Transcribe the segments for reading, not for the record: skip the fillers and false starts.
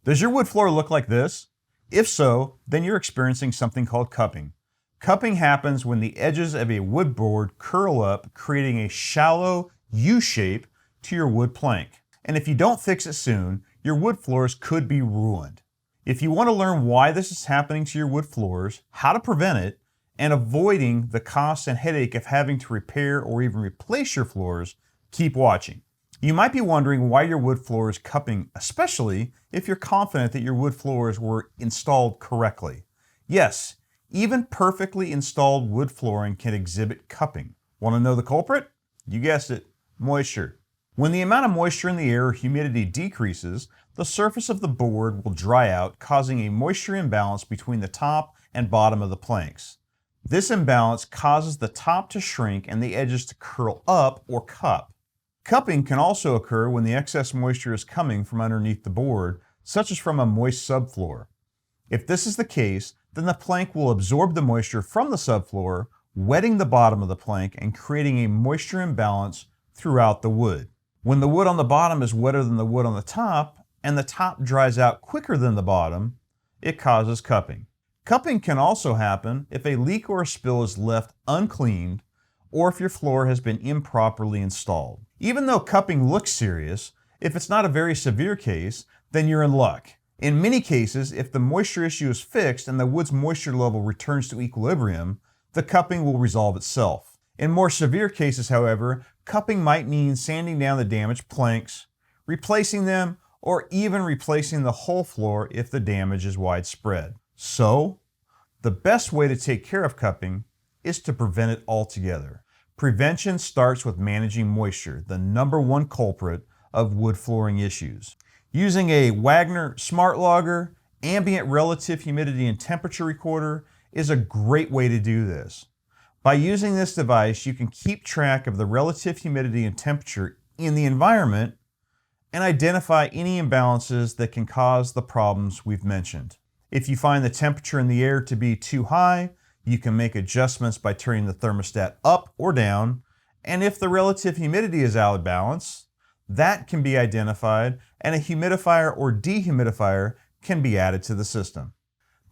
Does your wood floor look like this? If so, then you're experiencing something called cupping. Cupping happens when the edges of a wood board curl up, creating a shallow U shape to your wood plank. And if you don't fix it soon, your wood floors could be ruined. If you want to learn why this is happening to your wood floors, how to prevent it, and avoiding the cost and headache of having to repair or even replace your floors, keep watching. You might be wondering why your wood floor is cupping, especially if you're confident that your wood floors were installed correctly. Yes, even perfectly installed wood flooring can exhibit cupping. Want to know the culprit? You guessed it, moisture. When the amount of moisture in the air or humidity decreases, the surface of the board will dry out, causing a moisture imbalance between the top and bottom of the planks. This imbalance causes the top to shrink and the edges to curl up or cup. Cupping can also occur when the excess moisture is coming from underneath the board, such as from a moist subfloor. If this is the case, then the plank will absorb the moisture from the subfloor, wetting the bottom of the plank and creating a moisture imbalance throughout the wood. When the wood on the bottom is wetter than the wood on the top, and the top dries out quicker than the bottom, it causes cupping. Cupping can also happen if a leak or a spill is left uncleaned, or if your floor has been improperly installed. Even though cupping looks serious, if it's not a very severe case, then you're in luck. In many cases, if the moisture issue is fixed and the wood's moisture level returns to equilibrium, the cupping will resolve itself. In more severe cases, however, cupping might mean sanding down the damaged planks, replacing them, or even replacing the whole floor if the damage is widespread. So, the best way to take care of cupping is to prevent it altogether. Prevention starts with managing moisture, the #1 culprit of wood flooring issues. Using a Wagner Smart Logger, ambient relative humidity and temperature recorder is a great way to do this. By using this device, you can keep track of the relative humidity and temperature in the environment and identify any imbalances that can cause the problems we've mentioned. If you find the temperature in the air to be too high, you can make adjustments by turning the thermostat up or down, and if the relative humidity is out of balance, that can be identified and a humidifier or dehumidifier can be added to the system.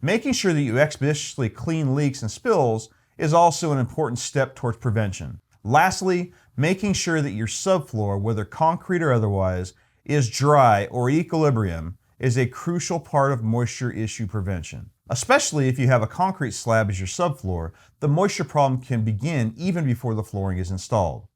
Making sure that you expeditiously clean leaks and spills is also an important step towards prevention. Lastly, making sure that your subfloor, whether concrete or otherwise, is dry or equilibrium is a crucial part of moisture issue prevention. Especially if you have a concrete slab as your subfloor, the moisture problem can begin even before the flooring is installed.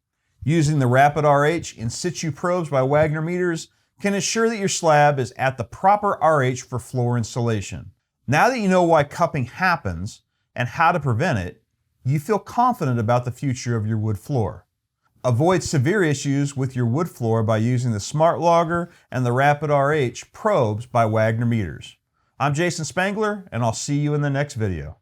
Using the Rapid RH in situ probes by Wagner meters can ensure that your slab is at the proper RH for floor installation. Now that you know why cupping happens and how to prevent it, you feel confident about the future of your wood floor. Avoid severe issues with your wood floor by using the Smart Logger and the Rapid RH probes by Wagner meters. I'm Jason Spangler, and I'll see you in the next video.